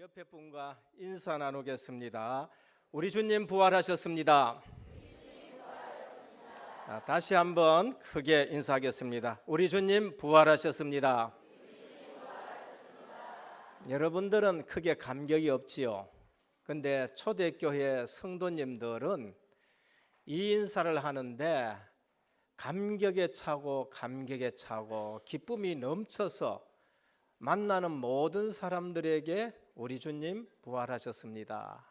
옆에 분과 인사 나누겠습니다. 우리 주님 부활하셨습니다. 다시 한번 크게 인사하겠습니다. 우리 주님 부활하셨습니다. 여러분들은 크게 감격이 없지요. 근데 초대교회 성도님들은 이 인사를 하는데 감격에 차고 기쁨이 넘쳐서 만나는 모든 사람들에게 우리 주님 부활하셨습니다.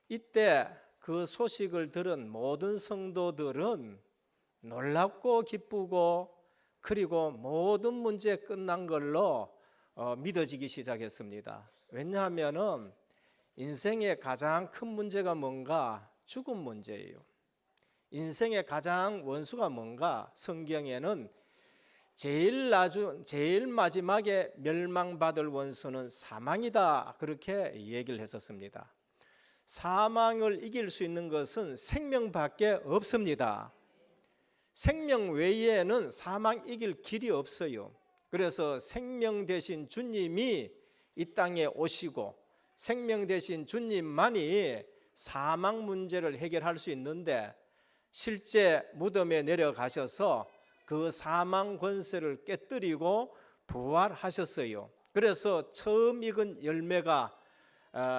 이때 그 소식을 들은 모든 성도들은 놀랍고 기쁘고 그리고 모든 문제 끝난 걸로 믿어지기 시작했습니다. 왜냐하면 인생의 가장 큰 문제가 뭔가? 죽음 문제예요. 인생의 가장 원수가 뭔가? 성경에는 제일 마지막에 멸망받을 원수는 사망이다, 그렇게 얘기를 했었습니다. 사망을 이길 수 있는 것은 생명밖에 없습니다. 생명 외에는 사망 이길 길이 없어요. 그래서 생명 되신 주님이 이 땅에 오시고 생명 되신 주님만이 사망 문제를 해결할 수 있는데, 실제 무덤에 내려가셔서 그 사망 권세를 깨뜨리고 부활하셨어요. 그래서 처음 익은 열매가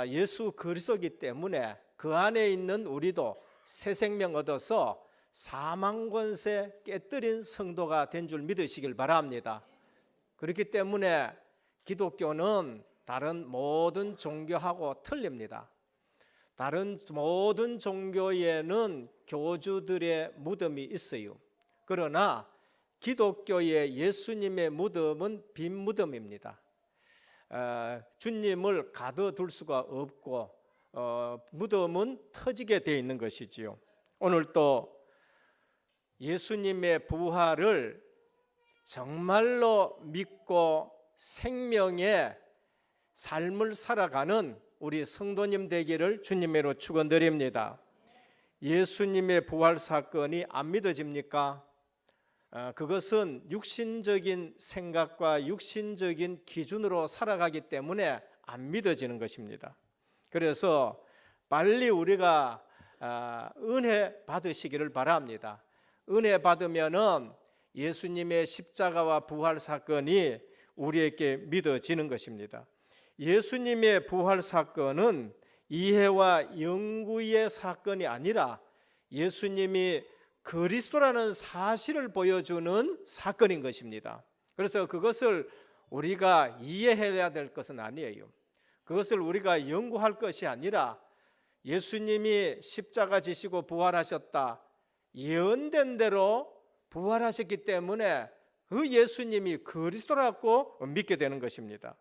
예수 그리스도이기 때문에 그 안에 있는 우리도 새 생명 얻어서 사망 권세 깨뜨린 성도가 된 줄 믿으시길 바랍니다. 그렇기 때문에 기독교는 다른 모든 종교하고 틀립니다. 다른 모든 종교에는 교주들의 무덤이 있어요. 그러나 기독교의 예수님의 무덤은 빈 무덤입니다. 주님을 가둬둘 수가 없고 무덤은 터지게 되어 있는 것이지요. 오늘 또 예수님의 부활을 정말로 믿고 생명의 삶을 살아가는 우리 성도님 되기를 주님으로 축원드립니다. 예수님의 부활 사건이 안 믿어집니까? 그것은 육신적인 생각과 육신적인 기준으로 살아가기 때문에 안 믿어지는 것입니다. 그래서 빨리 우리가 은혜 받으시기를 바랍니다. 은혜 받으면은 예수님의 십자가와 부활 사건이 우리에게 믿어지는 것입니다. 예수님의 부활 사건은 이해와 연구의 사건이 아니라 예수님이 그리스도라는 사실을 보여주는 사건인 것입니다. 그래서 그것을 우리가 이해해야 될 것은 아니에요. 그것을 우리가 연구할 것이 아니라 예수님이 십자가 지시고 부활하셨다, 예언된 대로 부활하셨기 때문에 그 예수님이 그리스도라고 믿게 되는 것입니다.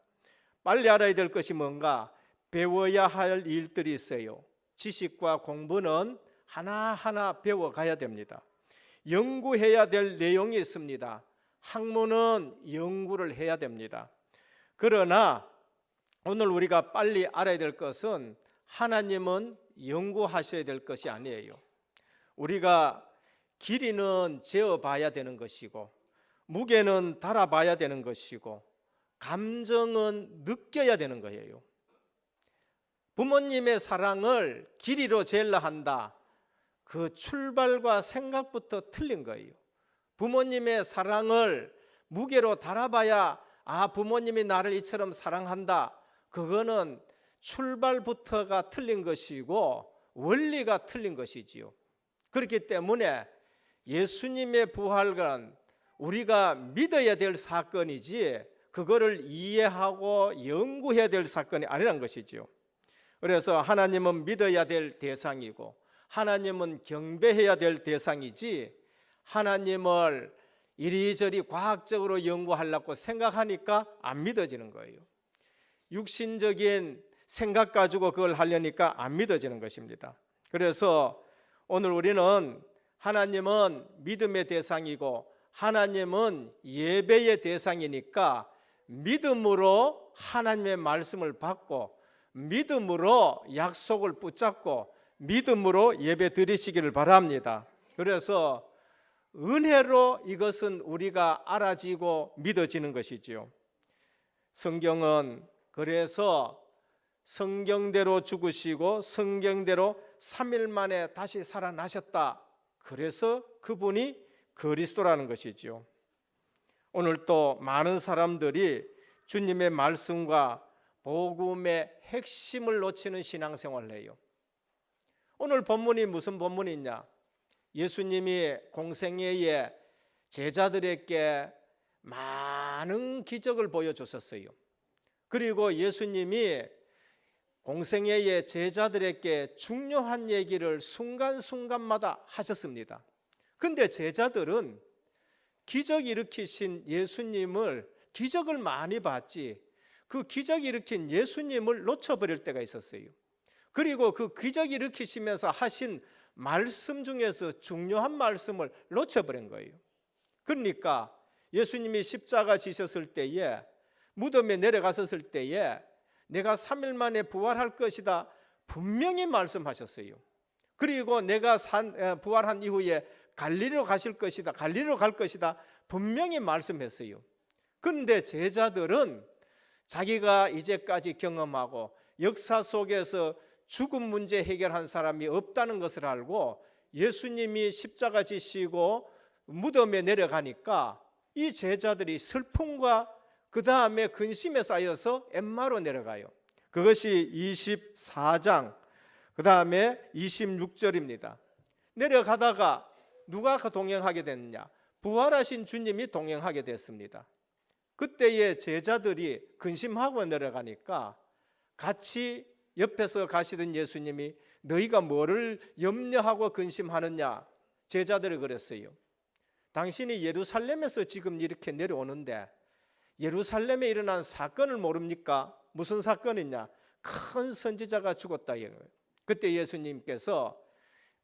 빨리 알아야 될 것이 뭔가? 배워야 할 일들이 있어요. 지식과 공부는 하나하나 배워가야 됩니다. 연구해야 될 내용이 있습니다. 학문은 연구를 해야 됩니다. 그러나 오늘 우리가 빨리 알아야 될 것은 하나님은 연구하셔야 될 것이 아니에요. 우리가 길이는 재어봐야 되는 것이고 무게는 달아봐야 되는 것이고 감정은 느껴야 되는 거예요. 부모님의 사랑을 길이로 재려 한다, 그 출발과 생각부터 틀린 거예요. 부모님의 사랑을 무게로 달아봐야 부모님이 나를 이처럼 사랑한다, 그거는 출발부터가 틀린 것이고 원리가 틀린 것이지요. 그렇기 때문에 예수님의 부활은 우리가 믿어야 될 사건이지 그거를 이해하고 연구해야 될 사건이 아니란 것이지요. 그래서 하나님은 믿어야 될 대상이고 하나님은 경배해야 될 대상이지, 하나님을 이리저리 과학적으로 연구하려고 생각하니까 안 믿어지는 거예요. 육신적인 생각 가지고 그걸 하려니까 안 믿어지는 것입니다. 그래서 오늘 우리는 하나님은 믿음의 대상이고 하나님은 예배의 대상이니까 믿음으로 하나님의 말씀을 받고 믿음으로 약속을 붙잡고 믿음으로 예배 드리시기를 바랍니다. 그래서 은혜로 이것은 우리가 알아지고 믿어지는 것이지요. 성경은 그래서 성경대로 죽으시고 성경대로 3일 만에 다시 살아나셨다. 그래서 그분이 그리스도라는 것이죠. 오늘 또 많은 사람들이 주님의 말씀과 복음의 핵심을 놓치는 신앙생활을 해요. 오늘 본문이 무슨 본문이냐? 예수님이 공생애에 제자들에게 많은 기적을 보여주셨어요. 그리고 예수님이 공생애에 제자들에게 중요한 얘기를 순간순간마다 하셨습니다. 근데 제자들은 기적 일으키신 예수님을, 기적을 많이 봤지 그 기적 일으킨 예수님을 놓쳐버릴 때가 있었어요. 그리고 그 기적 일으키시면서 하신 말씀 중에서 중요한 말씀을 놓쳐버린 거예요. 그러니까 예수님이 십자가 지셨을 때에, 무덤에 내려가셨을 때에 내가 3일 만에 부활할 것이다 분명히 말씀하셨어요. 그리고 내가 부활한 이후에 갈릴리로 가실 것이다, 갈릴리로 갈 것이다 분명히 말씀했어요. 그런데 제자들은 자기가 이제까지 경험하고 역사 속에서 죽음 문제 해결한 사람이 없다는 것을 알고 예수님이 십자가 지시고 무덤에 내려가니까 이 제자들이 슬픔과 그 다음에 근심에 쌓여서 엠마로 내려가요. 그것이 24장 그 다음에 26절입니다. 내려가다가 누가 동행하게 됐느냐? 부활하신 주님이 동행하게 됐습니다. 그때의 제자들이 근심하고 내려가니까 같이 옆에서 가시던 예수님이 너희가 뭐를 염려하고 근심하느냐? 제자들이 그랬어요. 당신이 예루살렘에서 지금 이렇게 내려오는데 예루살렘에 일어난 사건을 모릅니까? 무슨 사건이냐? 큰 선지자가 죽었다. 그때 예수님께서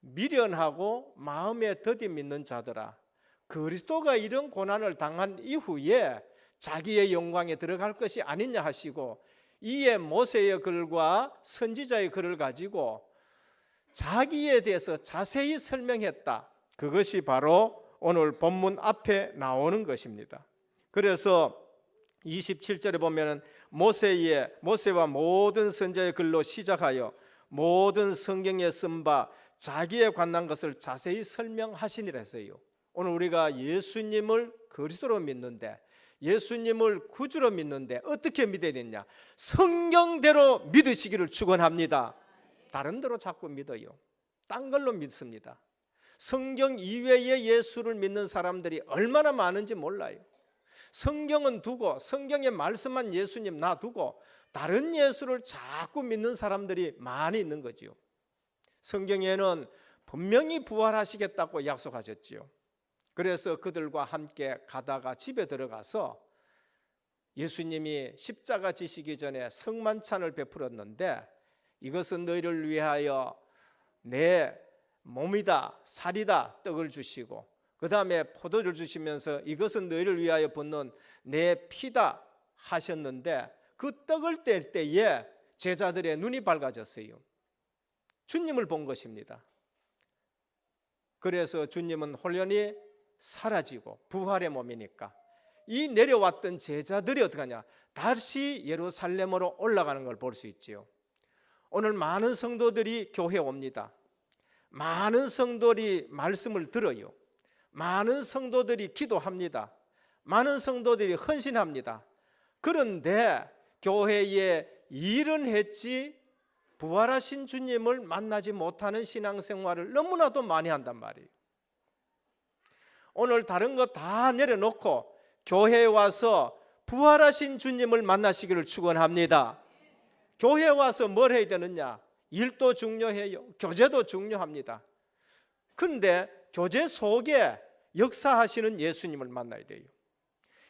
미련하고 마음에 더디 믿는 자들아, 그리스도가 이런 고난을 당한 이후에 자기의 영광에 들어갈 것이 아니냐 하시고, 이에 모세의 글과 선지자의 글을 가지고 자기에 대해서 자세히 설명했다. 그것이 바로 오늘 본문 앞에 나오는 것입니다. 그래서 27절에 보면 모세와 모든 선지자의 글로 시작하여 모든 성경에 쓴 바 자기에 관한 것을 자세히 설명하시니라 했어요. 오늘 우리가 예수님을 그리스도로 믿는데, 예수님을 구주로 믿는데 어떻게 믿어야 되냐? 성경대로 믿으시기를 축원합니다. 다른 데로 자꾸 믿어요. 딴 걸로 믿습니다. 성경 이외의 예수를 믿는 사람들이 얼마나 많은지 몰라요. 성경은 두고, 성경에 말씀한 예수님 놔두고 다른 예수를 자꾸 믿는 사람들이 많이 있는 거죠. 성경에는 분명히 부활하시겠다고 약속하셨지요. 그래서 그들과 함께 가다가 집에 들어가서 예수님이 십자가 지시기 전에 성만찬을 베풀었는데, 이것은 너희를 위하여 내 몸이다, 살이다 떡을 주시고, 그 다음에 포도주를 주시면서 이것은 너희를 위하여 붓는 내 피다 하셨는데, 그 떡을 뗄 때에 제자들의 눈이 밝아졌어요. 주님을 본 것입니다. 그래서 주님은 홀연히 사라지고 부활의 몸이니까 이 내려왔던 제자들이 어떻게 하냐? 다시 예루살렘으로 올라가는 걸 볼 수 있지요. 오늘 많은 성도들이 교회에 옵니다. 많은 성도들이 말씀을 들어요. 많은 성도들이 기도합니다. 많은 성도들이 헌신합니다. 그런데 교회에 일은 했지 부활하신 주님을 만나지 못하는 신앙생활을 너무나도 많이 한단 말이에요. 오늘 다른 거 다 내려놓고 교회에 와서 부활하신 주님을 만나시기를 축원합니다. 교회에 와서 뭘 해야 되느냐? 일도 중요해요. 교제도 중요합니다. 그런데 교제 속에 역사하시는 예수님을 만나야 돼요.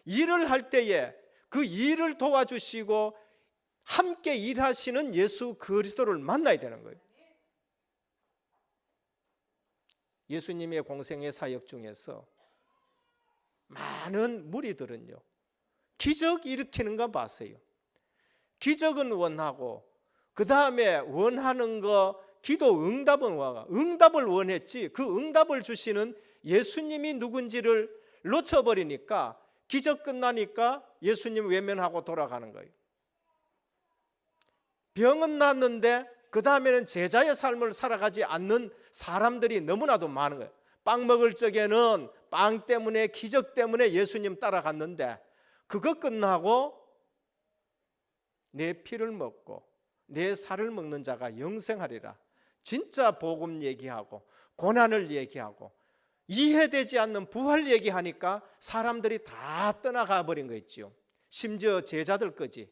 일을 할 때에 그 일을 도와주시고 함께 일하시는 예수 그리스도를 만나야 되는 거예요. 예수님의 공생의 사역 중에서 많은 무리들은요, 기적 일으키는 거 봤어요. 기적은 원하고 그 다음에 원하는 거, 기도 응답은 응답을 원했지 그 응답을 주시는 예수님이 누군지를 놓쳐버리니까 기적 끝나니까 예수님 외면하고 돌아가는 거예요. 병은 낫는데 그 다음에는 제자의 삶을 살아가지 않는 사람들이 너무나도 많은 거예요. 빵 먹을 적에는 빵 때문에, 기적 때문에 예수님 따라갔는데 그거 끝나고 내 피를 먹고 내 살을 먹는 자가 영생하리라. 진짜 복음 얘기하고 고난을 얘기하고 이해되지 않는 부활 얘기하니까 사람들이 다 떠나가 버린 거 있지요. 심지어 제자들까지,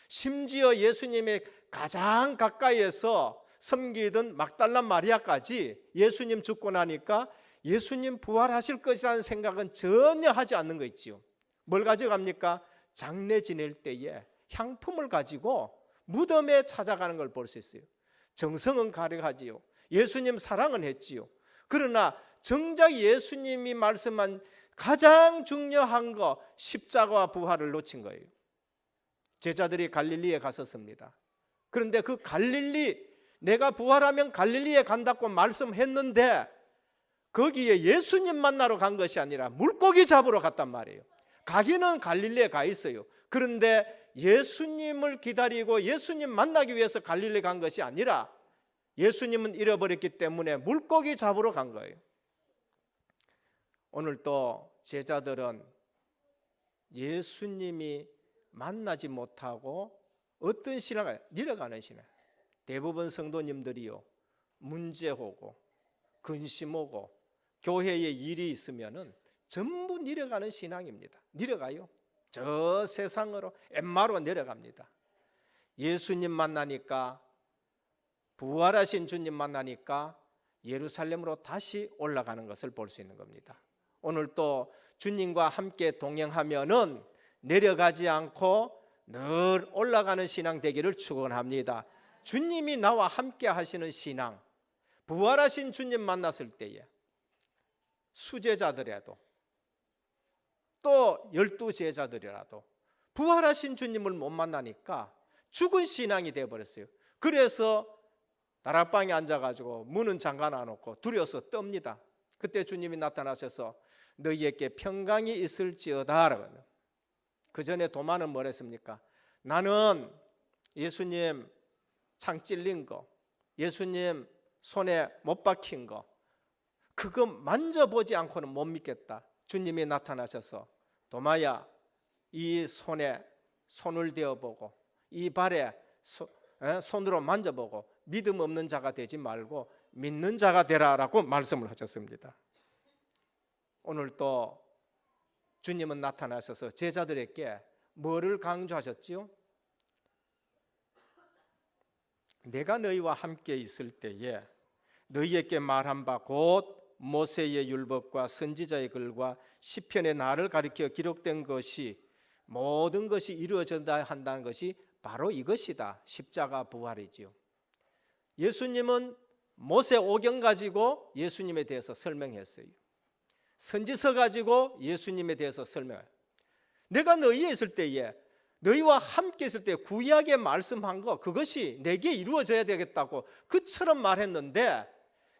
심지어 예수님의 가장 가까이에서 섬기던 막달라 마리아까지 예수님 죽고 나니까 예수님 부활하실 것이라는 생각은 전혀 하지 않는 거 있지요. 뭘 가져갑니까? 장례 지낼 때에 향품을 가지고 무덤에 찾아가는 걸 볼 수 있어요. 정성은 가려하지요. 예수님 사랑은 했지요. 그러나 정작 예수님이 말씀한 가장 중요한 거, 십자가와 부활을 놓친 거예요. 제자들이 갈릴리에 갔었습니다. 그런데 그 갈릴리, 내가 부활하면 갈릴리에 간다고 말씀했는데 거기에 예수님 만나러 간 것이 아니라 물고기 잡으러 갔단 말이에요. 가기는 갈릴리에 가 있어요. 그런데 예수님을 기다리고 예수님 만나기 위해서 갈릴리 간 것이 아니라 예수님은 잃어버렸기 때문에 물고기 잡으러 간 거예요. 오늘 또 제자들은 예수님이 만나지 못하고 어떤 신앙을 잃어가는 신앙. 대부분 성도님들이요, 문제 오고 근심 오고 교회에 일이 있으면은 전부 내려가는 신앙입니다. 내려가요. 저 세상으로 엠마로 내려갑니다. 예수님 만나니까, 부활하신 주님 만나니까 예루살렘으로 다시 올라가는 것을 볼 수 있는 겁니다. 오늘 또 주님과 함께 동행하면은 내려가지 않고 늘 올라가는 신앙 되기를 축원합니다. 주님이 나와 함께 하시는 신앙, 부활하신 주님 만났을 때에 수제자들이라도 또 12제자들이라도 부활하신 주님을 못 만나니까 죽은 신앙이 되어버렸어요. 그래서 다락방에 앉아가지고 문은 잠가 놔놓고 두려워서 떱니다. 그때 주님이 나타나셔서 너희에게 평강이 있을지어다 라고요. 그 전에 도마는 뭘 했습니까? 나는 예수님 창 찔린 거, 예수님 손에 못 박힌 거, 그거 만져보지 않고는 못 믿겠다. 주님이 나타나셔서 도마야, 이 손에 손을 대어보고 이 발에 손으로 만져보고 믿음 없는 자가 되지 말고 믿는 자가 되라라고 말씀을 하셨습니다. 오늘 또 주님은 나타나셔서 제자들에게 뭐를 강조하셨지요? 내가 너희와 함께 있을 때에 너희에게 말한 바 곧 모세의 율법과 선지자의 글과 시편의 나를 가리켜 기록된 것이 모든 것이 이루어져야 한다는 것이 바로 이것이다. 십자가 부활이지요. 예수님은 모세 오경 가지고 예수님에 대해서 설명했어요. 선지서 가지고 예수님에 대해서 설명해요. 내가 너희에 있을 때에, 너희와 함께 있을 때 구약에 말씀한 거, 그것이 내게 이루어져야 되겠다고 그처럼 말했는데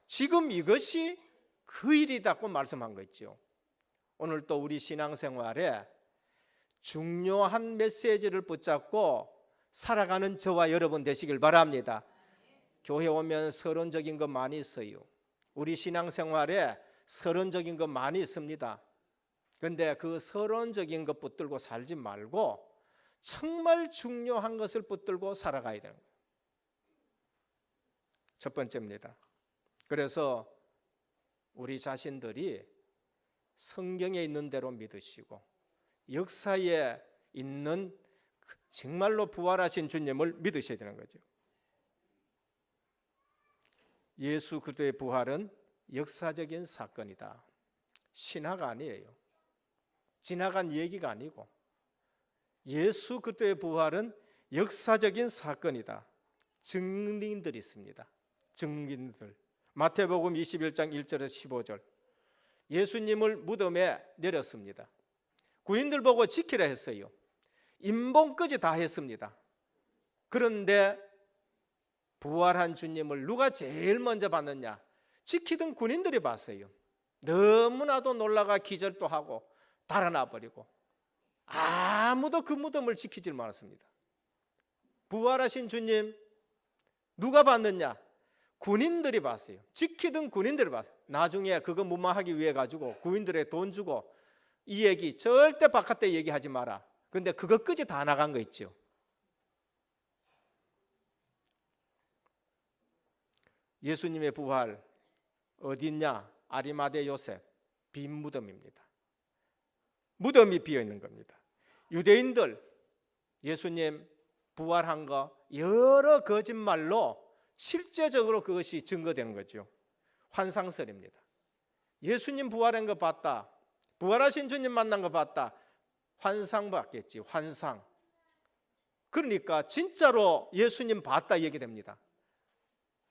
지금 이것이 그 일이라고 말씀한 거 있죠. 오늘 또 우리 신앙생활에 중요한 메시지를 붙잡고 살아가는 저와 여러분 되시길 바랍니다. 교회 오면 서론적인 거 많이 있어요. 우리 신앙생활에 서론적인 거 많이 있습니다. 그런데 그 서론적인 것 붙들고 살지 말고 정말 중요한 것을 붙들고 살아가야 되는 거예요. 첫 번째입니다. 그래서 우리 자신들이 성경에 있는 대로 믿으시고 역사에 있는 정말로 부활하신 주님을 믿으셔야 되는 거죠. 예수 그리스도의 부활은 역사적인 사건이다. 신화가 아니에요. 지나간 얘기가 아니고 예수 그리스도의 부활은 역사적인 사건이다. 증인들이 있습니다. 증인들. 마태복음 21장 1절에서 15절. 예수님을 무덤에 내렸습니다. 군인들 보고 지키라 했어요. 임봉까지 다 했습니다. 그런데 부활한 주님을 누가 제일 먼저 봤느냐? 지키던 군인들이 봤어요. 너무나도 놀라가 기절도 하고 달아나 버리고 아무도 그 무덤을 지키질 않았습니다. 부활하신 주님 누가 봤느냐? 군인들이 봤어요. 지키던 군인들이 봤어요. 나중에 그거 무마하기 위해 가지고 군인들에게 돈 주고 이 얘기 절대 바깥에 얘기하지 마라. 근데 그것까지 다 나간 거 있죠. 예수님의 부활 어디 있냐? 아리마대 요셉 빈 무덤입니다. 무덤이 비어 있는 겁니다. 유대인들 예수님 부활한 거 여러 거짓말로 실제적으로 그것이 증거되는 거죠. 환상설입니다. 예수님 부활한 거 봤다. 부활하신 주님 만난 거 봤다. 환상 봤겠지. 환상. 그러니까 진짜로 예수님 봤다 얘기됩니다.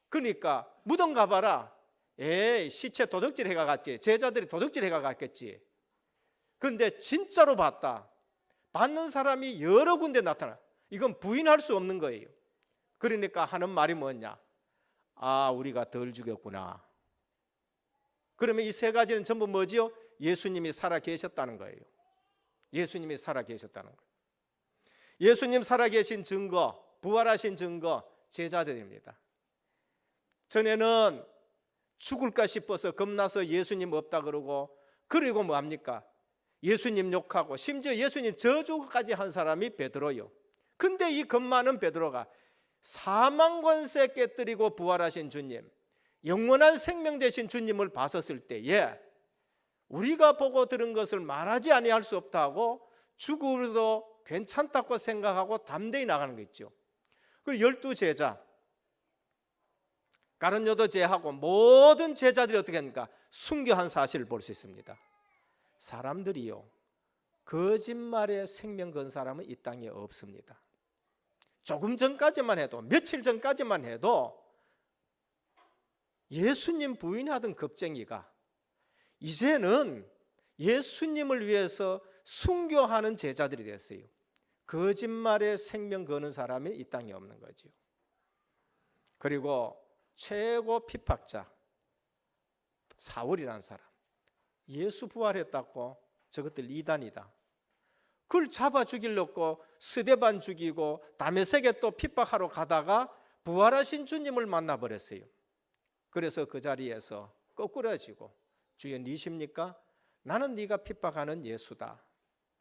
그러니까 무덤 가봐라. 에이, 시체 도둑질 해가 갔지. 제자들이 도둑질 해가 갔겠지. 그런데 진짜로 봤다. 받는 사람이 여러 군데 나타나. 이건 부인할 수 없는 거예요. 그러니까 하는 말이 뭐냐? 아, 우리가 덜 죽였구나. 그러면 이 세 가지는 전부 뭐지요? 예수님이 살아 계셨다는 거예요. 예수님이 살아 계셨다는 거예요. 예수님 살아 계신 증거, 부활하신 증거, 제자들입니다. 전에는 죽을까 싶어서 겁나서 예수님 없다 그러고, 그리고 뭐합니까? 예수님 욕하고 심지어 예수님 저주까지 한 사람이 베드로요. 근데 이 겁 많은 베드로가 사망 권세 깨뜨리고 부활하신 주님, 영원한 생명 되신 주님을 봤었을 때에 우리가 보고 들은 것을 말하지 아니할 수 없다고 죽어도 괜찮다고 생각하고 담대히 나가는 거 있죠. 그리고 12제자 가룟요다 제하고 모든 제자들이 어떻게 합니까? 순교한 사실을 볼 수 있습니다. 사람들이요, 거짓말에 생명 건 사람은 이 땅에 없습니다. 조금 전까지만 해도, 며칠 전까지만 해도 예수님 부인하던 겁쟁이가 이제는 예수님을 위해서 순교하는 제자들이 됐어요. 거짓말에 생명 거는 사람이 이 땅에 없는 거죠. 그리고 최고 핍박자 사울이라는 사람, 예수 부활했다고 저것들 이단이다. 그걸 잡아 죽이려고 스데반 죽이고 다메섹에 또 핍박하러 가다가 부활하신 주님을 만나버렸어요. 그래서 그 자리에서 거꾸러지고, 주여 니십니까? 나는 네가 핍박하는 예수다.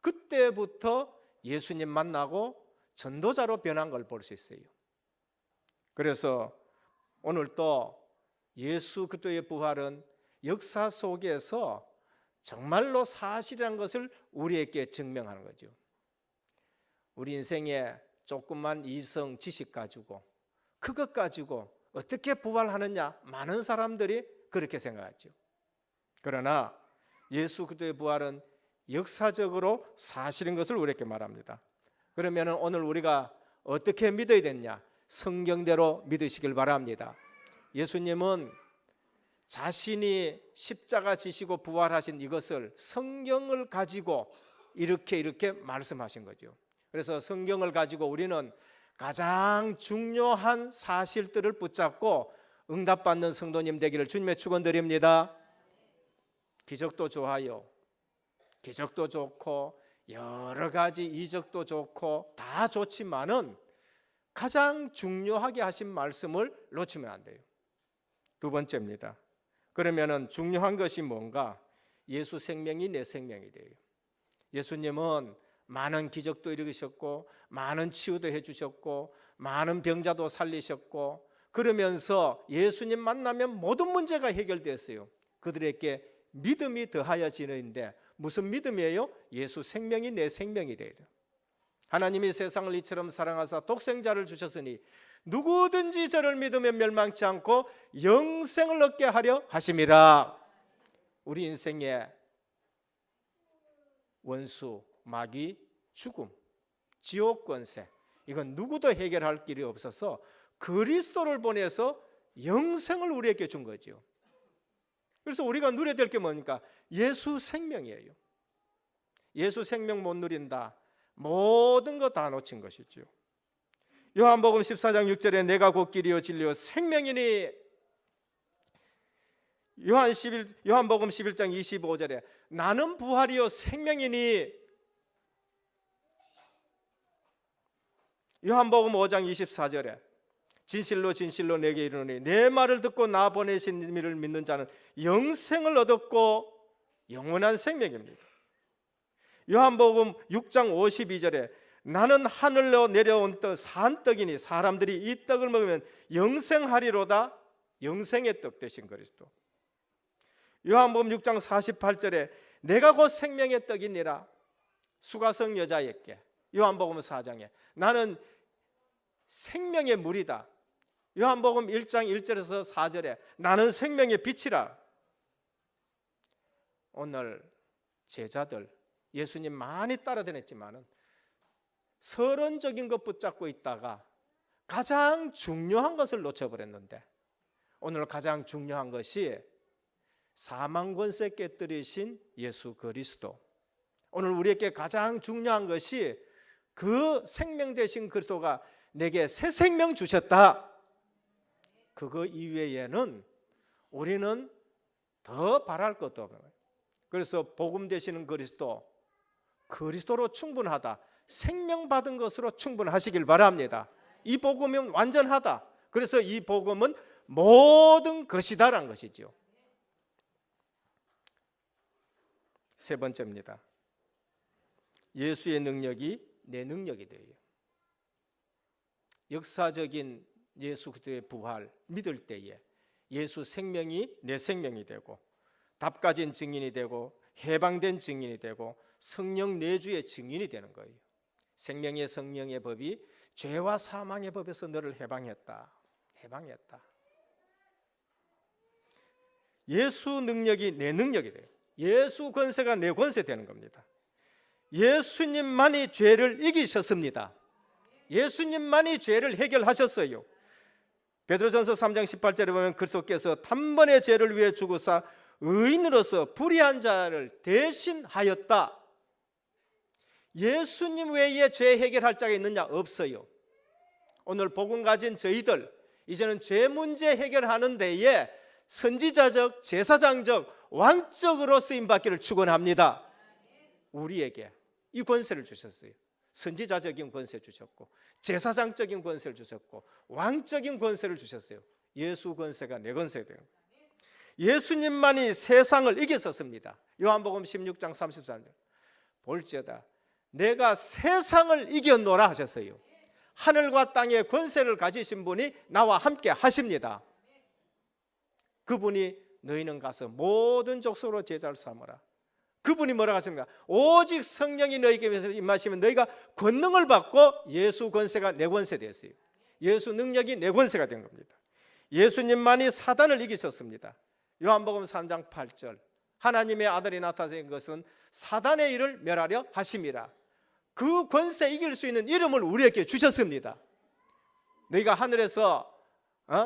그때부터 예수님 만나고 전도자로 변한 걸 볼 수 있어요. 그래서 오늘 또 예수 그리스도의 부활은 역사 속에서 정말로 사실이라는 것을 우리에게 증명하는 거죠. 우리 인생에 조그만 이성 지식 가지고 그것 가지고 어떻게 부활하느냐, 많은 사람들이 그렇게 생각하죠. 그러나 예수 그리스도의 부활은 역사적으로 사실인 것을 우리에게 말합니다. 그러면 오늘 우리가 어떻게 믿어야 되냐? 성경대로 믿으시길 바랍니다. 예수님은 자신이 십자가 지시고 부활하신 이것을 성경을 가지고 이렇게 말씀하신 거죠. 그래서 성경을 가지고 우리는 가장 중요한 사실들을 붙잡고 응답받는 성도님 되기를 주님의 축원드립니다. 기적도 좋아요. 기적도 좋고 여러 가지 이적도 좋고 다 좋지만은 가장 중요하게 하신 말씀을 놓치면 안 돼요. 두 번째입니다. 그러면은 중요한 것이 뭔가? 예수 생명이 내 생명이 돼요. 예수님은 많은 기적도 이루셨고 많은 치유도 해주셨고 많은 병자도 살리셨고, 그러면서 예수님 만나면 모든 문제가 해결됐어요. 그들에게 믿음이 더하여지는데 무슨 믿음이에요? 예수 생명이 내 생명이 돼요. 하나님이 세상을 이처럼 사랑하사 독생자를 주셨으니 누구든지 저를 믿으면 멸망치 않고 영생을 얻게 하려 하심이라. 우리 인생의 원수, 마귀, 죽음, 지옥 권세, 이건 누구도 해결할 길이 없어서 그리스도를 보내서 영생을 우리에게 준 거죠. 그래서 우리가 누려야 될 게 뭡니까? 예수 생명이에요. 예수 생명 못 누린다, 모든 거 다 놓친 것이죠. 요한복음 14장 6절에 내가 곧 길이요 진리요 생명이니, 요한복음 11장 25절에 나는 부활이요 생명이니, 요한복음 5장 24절에 진실로 진실로 내게 이르노니 내 말을 듣고 나 보내신 이를 믿는 자는 영생을 얻었고 영원한 생명입니다. 요한복음 6장 52절에 나는 하늘로 내려온 떡 산떡이니 사람들이 이 떡을 먹으면 영생하리로다. 영생의 떡 되신 그리스도. 요한복음 6장 48절에 내가 곧 생명의 떡이니라. 수가성 여자에게 요한복음 4장에 나는 생명의 물이다. 요한복음 1장 1절에서 4절에 나는 생명의 빛이라. 오늘 제자들 예수님 많이 따라다녔지만은 서론적인 것 붙잡고 있다가 가장 중요한 것을 놓쳐버렸는데, 오늘 가장 중요한 것이 사망 권세 깨뜨리신 예수 그리스도. 오늘 우리에게 가장 중요한 것이 그 생명 되신 그리스도가 내게 새 생명 주셨다. 그거 이외에는 우리는 더 바랄 것도 없는 거예요. 그래서 복음 되시는 그리스도로 충분하다. 생명 받은 것으로 충분하시길 바랍니다. 이 복음은 완전하다. 그래서 이 복음은 모든 것이다라는 것이죠. 세 번째입니다. 예수의 능력이 내 능력이 돼요. 역사적인 예수 그리스도의 부활 믿을 때에 예수 생명이 내 생명이 되고, 답가진 증인이 되고, 해방된 증인이 되고, 성령 내주의 증인이 되는 거예요. 생명의 성령의 법이 죄와 사망의 법에서 너를 해방했다. 예수 능력이 내 능력이 돼요. 예수 권세가 내 권세 되는 겁니다. 예수님만이 죄를 이기셨습니다. 예수님만이 죄를 해결하셨어요. 베드로전서 3장 18절에 보면 그리스도께서 단번에 죄를 위해 죽으사 의인으로서 불의한 자를 대신하였다. 예수님 외에 죄 해결할 자가 있느냐? 없어요. 오늘 복음 가진 저희들 이제는 죄 문제 해결하는 데에 선지자적, 제사장적, 왕적으로 쓰임받기를 축원합니다. 우리에게 이 권세를 주셨어요. 선지자적인 권세 주셨고, 제사장적인 권세를 주셨고, 왕적인 권세를 주셨어요. 예수 권세가 내 권세가 돼요. 예수님만이 세상을 이겼었습니다. 요한복음 16장 33절 볼지어다 내가 세상을 이겼노라 하셨어요. 하늘과 땅의 권세를 가지신 분이 나와 함께 하십니다. 그분이 너희는 가서 모든 족속으로 제자를 삼으라. 그분이 뭐라고 하십니까? 오직 성령이 너희에게 임하시면 너희가 권능을 받고, 예수 권세가 내 권세 되었어요. 예수 능력이 내 권세가 된 겁니다. 예수님만이 사단을 이기셨습니다. 요한복음 3장 8절 하나님의 아들이 나타나신 것은 사단의 일을 멸하려 하심이라. 그 권세 이길 수 있는 이름을 우리에게 주셨습니다. 너희가 하늘에서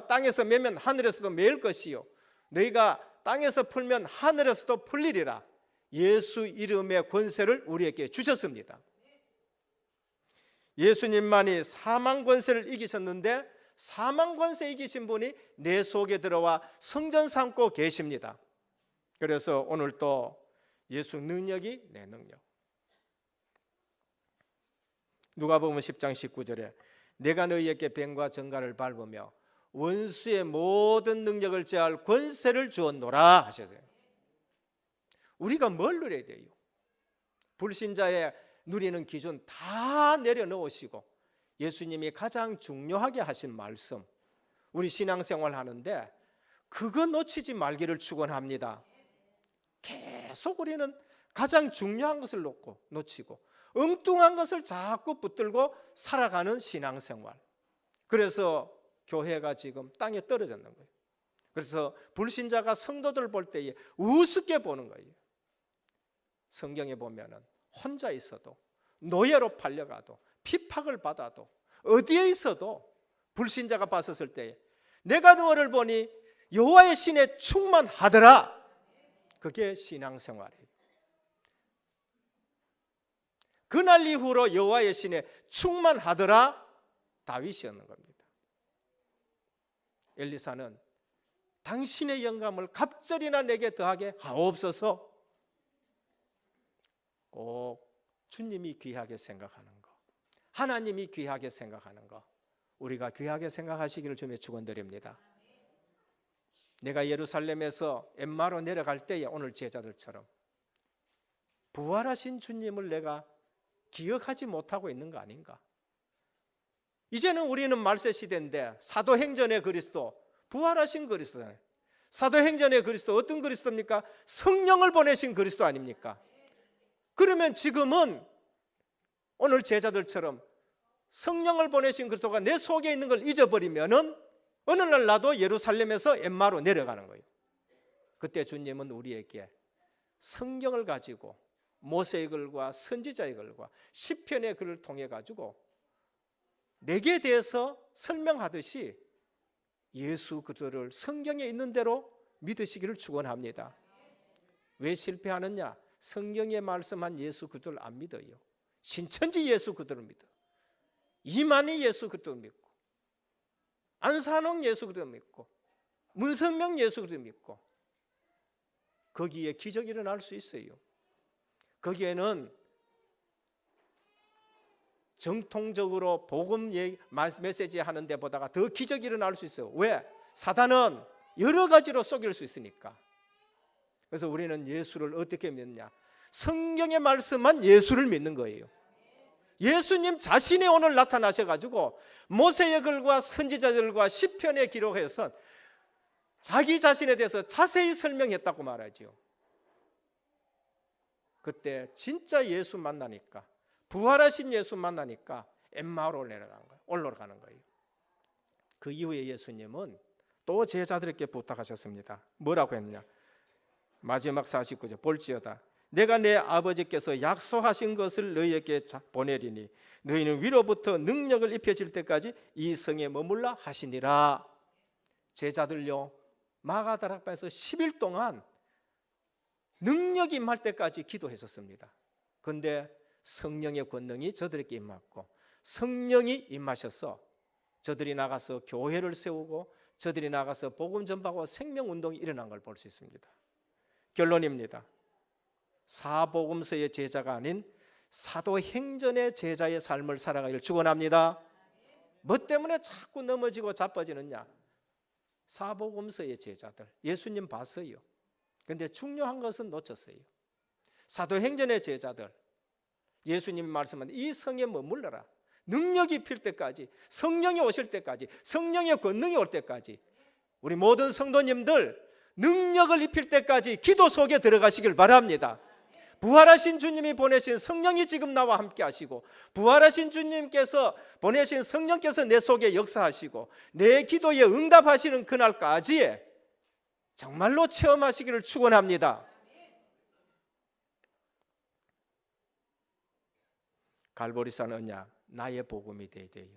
땅에서 매면 하늘에서도 매일 것이요 너희가 땅에서 풀면 하늘에서도 풀리리라. 예수 이름의 권세를 우리에게 주셨습니다. 예수님만이 사망 권세를 이기셨는데, 사망 권세 이기신 분이 내 속에 들어와 성전 삼고 계십니다. 그래서 오늘 또 예수 능력이 내 능력. 누가복음 10장 19절에 내가 너희에게 뱀과 정갈을 밟으며 원수의 모든 능력을 제할 권세를 주었노라 하셨어요. 우리가 뭘 누려야 돼요? 불신자의 누리는 기준 다 내려놓으시고 예수님이 가장 중요하게 하신 말씀, 우리 신앙생활 하는데 그거 놓치지 말기를 축원합니다. 계속 우리는 가장 중요한 것을 놓치고 엉뚱한 것을 자꾸 붙들고 살아가는 신앙생활. 그래서 교회가 지금 땅에 떨어졌는 거예요. 그래서 불신자가 성도들 볼 때에 우습게 보는 거예요. 성경에 보면은 혼자 있어도, 노예로 팔려가도, 핍박을 받아도, 어디에 있어도 불신자가 봤었을 때에 내가 너를 보니 여호와의 신에 충만하더라. 그게 신앙생활이에요. 그날 이후로 여호와의 신에 충만하더라 다윗이었는 겁니다. 엘리사는 당신의 영감을 갑절이나 내게 더하게 하옵소서. 꼭 주님이 귀하게 생각하는 거, 하나님이 귀하게 생각하는 거, 우리가 귀하게 생각하시기를 주님의 축원드립니다. 내가 예루살렘에서 엠마로 내려갈 때에 오늘 제자들처럼 부활하신 주님을 내가 기억하지 못하고 있는 거 아닌가? 이제는 우리는 말세 시대인데 사도행전의 그리스도, 부활하신 그리스도잖아요. 사도행전의 그리스도 어떤 그리스도입니까? 성령을 보내신 그리스도 아닙니까? 그러면 지금은 오늘 제자들처럼 성령을 보내신 그리스도가 내 속에 있는 걸 잊어버리면은 어느 날 나도 예루살렘에서 엠마로 내려가는 거예요. 그때 주님은 우리에게 성경을 가지고 모세의 글과 선지자의 글과 시편의 글을 통해 가지고 내게 대해서 설명하듯이 예수 그리스도를 성경에 있는 대로 믿으시기를 축원합니다. 왜 실패하느냐? 성경에 말씀한 예수 그리스도를 안 믿어요. 신천지 예수 그리스도를 믿어. 이만희 예수 그리스도를 믿고, 안산홍 예수 그리스도를 믿고, 문성명 예수 그리스도를 믿고, 거기에 기적이 일어날 수 있어요. 거기에는 정통적으로 복음 메시지 하는 데보다가 더 기적이 일어날 수 있어요. 왜? 사단은 여러 가지로 속일 수 있으니까. 그래서 우리는 예수를 어떻게 믿느냐? 성경에 말씀한 예수를 믿는 거예요. 예수님 자신이 오늘 나타나셔가지고 모세의 글과 선지자들과 시편에 기록해서 자기 자신에 대해서 자세히 설명했다고 말하죠. 그때 진짜 예수 만나니까, 부활하신 예수 만나니까 엠마오로 올라가는 거예요. 그 이후에 예수님은 또 제자들에게 부탁하셨습니다. 뭐라고 했느냐? 마지막 49절 볼지어다 내가 내 아버지께서 약속하신 것을 너희에게 보내리니 너희는 위로부터 능력을 입혀질 때까지 이 성에 머물라 하시니라. 제자들요, 마가다락방에서 10일 동안 능력이 임할 때까지 기도했었습니다. 그런데 성령의 권능이 저들에게 임했고, 성령이 임하셔서 저들이 나가서 교회를 세우고 저들이 나가서 복음 전파하고 생명운동이 일어난 걸 볼 수 있습니다. 결론입니다. 사복음서의 제자가 아닌 사도행전의 제자의 삶을 살아가기를 축원합니다. 뭐 때문에 자꾸 넘어지고 자빠지느냐? 사복음서의 제자들, 예수님 봤어요. 그런데 중요한 것은 놓쳤어요. 사도행전의 제자들, 예수님이 말씀한 이 성에 머물러라. 능력이 필 때까지, 성령이 오실 때까지, 성령의 권능이 올 때까지, 우리 모든 성도님들 능력을 입힐 때까지 기도 속에 들어가시길 바랍니다. 부활하신 주님이 보내신 성령이 지금 나와 함께 하시고, 부활하신 주님께서 보내신 성령께서 내 속에 역사하시고 내 기도에 응답하시는 그날까지 정말로 체험하시기를 축원합니다. 갈보리산 언약, 나의 복음이 되어야 돼요.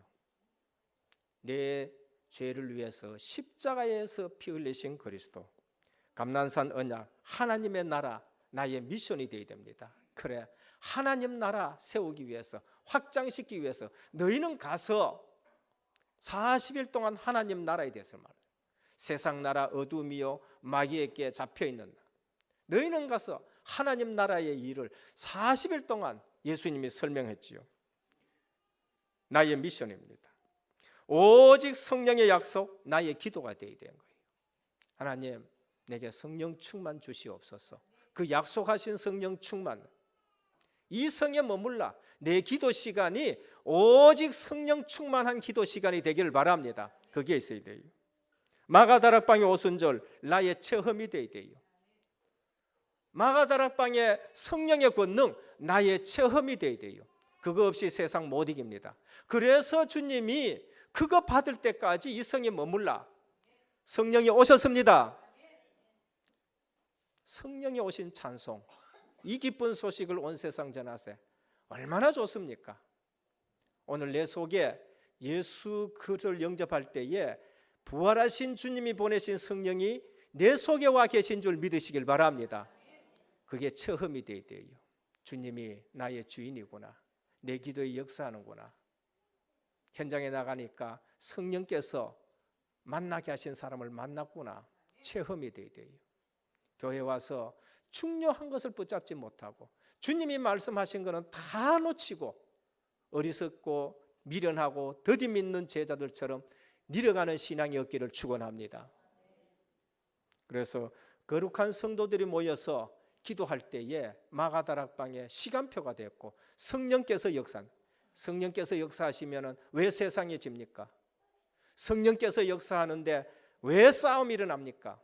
내 죄를 위해서 십자가에서 피 흘리신 그리스도. 감난산 언약, 하나님의 나라, 나의 미션이 되어야 됩니다. 그래, 하나님 나라 세우기 위해서, 확장시키기 위해서 너희는 가서 40일 동안 하나님 나라에 대해서 말해요. 세상 나라 어둠이요 마귀에게 잡혀있는, 너희는 가서 하나님 나라의 일을 40일 동안 예수님이 설명했지요. 나의 미션입니다. 오직 성령의 약속, 나의 기도가 되어야 되는 거예요. 하나님, 내게 성령 충만 주시옵소서. 그 약속하신 성령 충만, 이 성에 머물라. 내 기도 시간이 오직 성령 충만한 기도 시간이 되기를 바랍니다. 그게 있어야 돼요. 마가다락방의 오순절, 나의 체험이 되어야 돼요. 마가다락방의 성령의 권능, 나의 체험이 되어야 돼요. 그거 없이 세상 못 이깁니다. 그래서 주님이 그거 받을 때까지 이 성에 머물라. 성령이 오셨습니다. 성령이 오신 찬송, 이 기쁜 소식을 온 세상 전하세. 얼마나 좋습니까? 오늘 내 속에 예수 그리스도를 영접할 때에 부활하신 주님이 보내신 성령이 내 속에 와 계신 줄 믿으시길 바랍니다. 그게 처음이 되어야 돼요. 주님이 나의 주인이구나, 내 기도에 역사하는구나. 현장에 나가니까 성령께서 만나게 하신 사람을 만났구나, 체험이 되어야 돼요. 교회 와서 중요한 것을 붙잡지 못하고 주님이 말씀하신 것은 다 놓치고 어리석고 미련하고 더디 믿는 제자들처럼 내려가는 신앙이 없기를 축원합니다. 그래서 거룩한 성도들이 모여서 기도할 때에 마가다락방에 시간표가 됐고 성령께서 역사하시면 왜 세상이 집니까? 성령께서 역사하는데 왜 싸움이 일어납니까?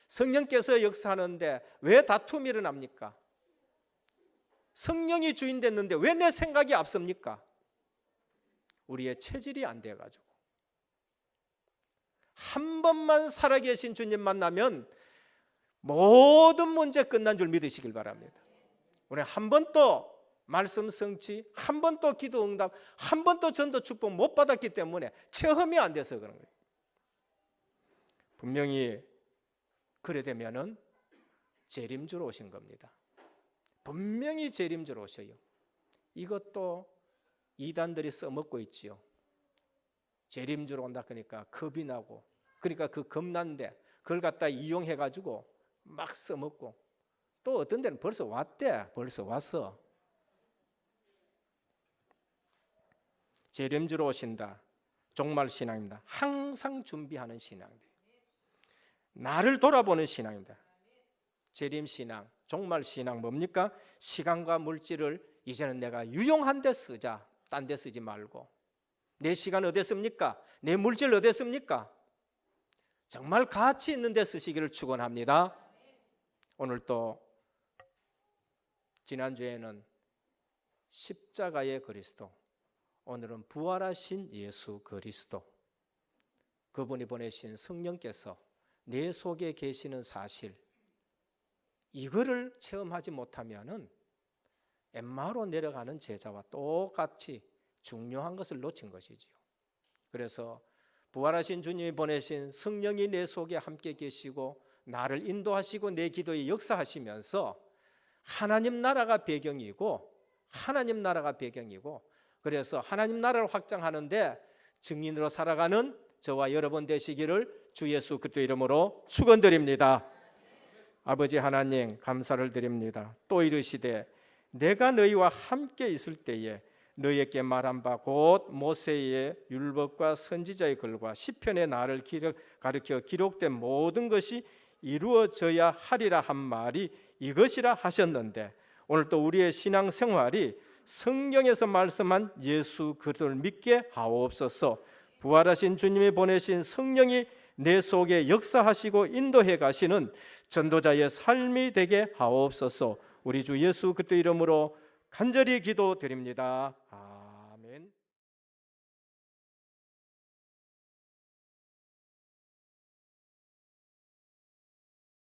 성령께서 역사하는데 왜 다툼이 일어납니까? 성령이 주인 됐는데 왜 내 생각이 앞섭니까? 우리의 체질이 안 돼가지고 한 번만 살아계신 주님 만나면 모든 문제 끝난 줄 믿으시길 바랍니다. 우리 한 번 또 말씀 성취, 한 번 또 기도 응답, 한 번 또 전도 축복 못 받았기 때문에 체험이 안 돼서 그런 거예요. 분명히 그래 되면은 재림주로 오신 겁니다. 분명히 재림주로 오셔요. 이것도 이단들이 써먹고 있지요. 재림주로 온다 그러니까 겁이 나고, 그러니까 그 겁난데 그걸 갖다 이용해가지고 막 써먹고, 또 어떤 데는 벌써 왔대. 벌써 왔어. 재림주로 오신다. 종말 신앙입니다. 항상 준비하는 신앙입니다. 나를 돌아보는 신앙입니다. 재림 신앙, 종말 신앙 뭡니까? 시간과 물질을 이제는 내가 유용한 데 쓰자. 딴 데 쓰지 말고. 내 시간 어디 씁니까? 내 물질 어디 씁니까? 정말 가치 있는 데 쓰시기를 축원합니다. 오늘 또 지난주에는 십자가의 그리스도, 오늘은 부활하신 예수 그리스도, 그분이 보내신 성령께서 내 속에 계시는 사실, 이거를 체험하지 못하면은 엠마오로 내려가는 제자와 똑같이 중요한 것을 놓친 것이지요. 그래서 부활하신 주님이 보내신 성령이 내 속에 함께 계시고 나를 인도하시고 내 기도에 역사하시면서 하나님 나라가 배경이고 그래서 하나님 나라를 확장하는데 증인으로 살아가는 저와 여러분 되시기를 주 예수 그리스도 이름으로 축원드립니다. 아버지 하나님 감사를 드립니다. 또 이르시되 내가 너희와 함께 있을 때에 너희에게 말한 바 곧 모세의 율법과 선지자의 글과 시편의 나를 가르쳐 기록된 모든 것이 이루어져야 하리라 한 말이 이것이라 하셨는데, 오늘 또 우리의 신앙생활이 성경에서 말씀한 예수 그리스도를 믿게 하옵소서. 부활하신 주님이 보내신 성령이 내 속에 역사하시고 인도해 가시는 전도자의 삶이 되게 하옵소서. 우리 주 예수 그리스도 이름으로 간절히 기도드립니다. 아멘.